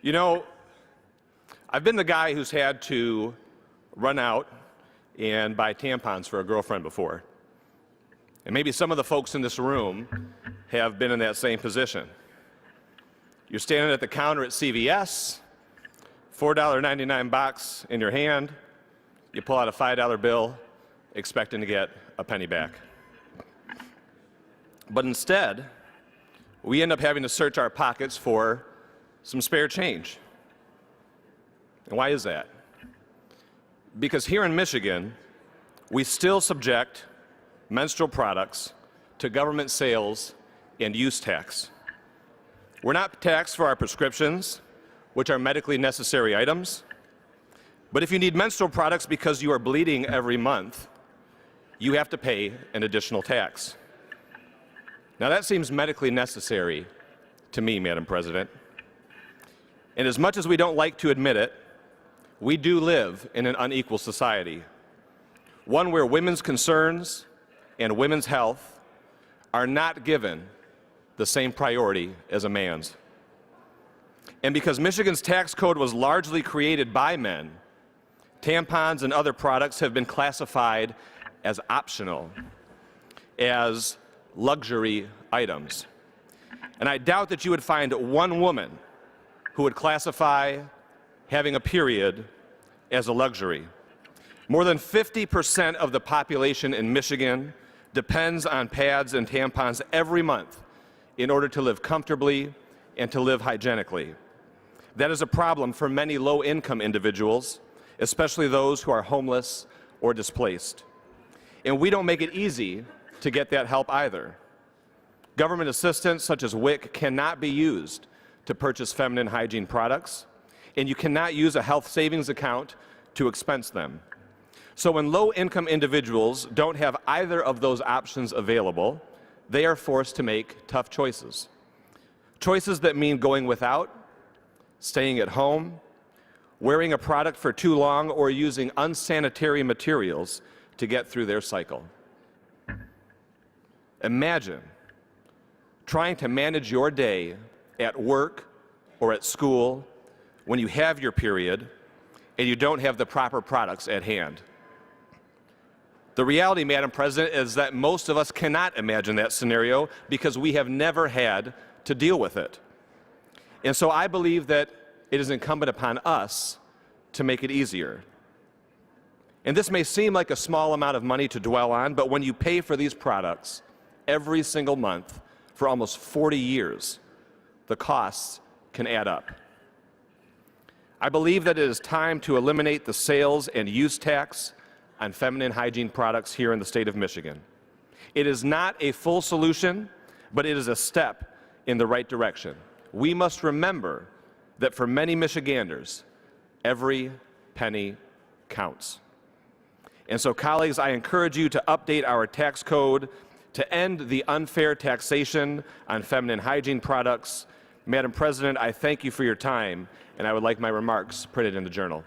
You know, I've been the guy who's had to run out and buy tampons for a girlfriend before. And maybe some of the folks in this room have been in that same position. You're standing at the counter at CVS, $4.99 box in your hand, you pull out a $5 bill, expecting to get a penny back. But instead, we end up having to search our pockets for some spare change. And why is that? Because here in Michigan, we still subject menstrual products to government sales and use tax. We're not taxed for our prescriptions, which are medically necessary items. But if you need menstrual products because you are bleeding every month, you have to pay an additional tax. Now that seems medically necessary to me, Madam President. And as much as we don't like to admit it, we do live in an unequal society, one where women's concerns and women's health are not given the same priority as a man's. And because Michigan's tax code was largely created by men, tampons and other products have been classified as optional, as luxury items. And I doubt that you would find one woman who would classify having a period as a luxury. More than 50% of the population in Michigan depends on pads and tampons every month in order to live comfortably and to live hygienically. That is a problem for many low-income individuals, especially those who are homeless or displaced. And we don't make it easy to get that help either. Government assistance such as WIC cannot be used to purchase feminine hygiene products, and you cannot use a health savings account to expense them. So when low-income individuals don't have either of those options available, they are forced to make tough choices. Choices that mean going without, staying at home, wearing a product for too long, or using unsanitary materials to get through their cycle. Imagine trying to manage your day at work or at school when you have your period and you don't have the proper products at hand. The reality, Madam President, is that most of us cannot imagine that scenario because we have never had to deal with it. And so I believe that it is incumbent upon us to make it easier. And this may seem like a small amount of money to dwell on, but when you pay for these products every single month for almost 40 years, the costs can add up. I believe that it is time to eliminate the sales and use tax on feminine hygiene products here in the state of Michigan. It is not a full solution, but it is a step in the right direction. We must remember that for many Michiganders, every penny counts. And so, colleagues, I encourage you to update our tax code to end the unfair taxation on feminine hygiene products. Madam President, I thank you for your time, and I would like my remarks printed in the Journal.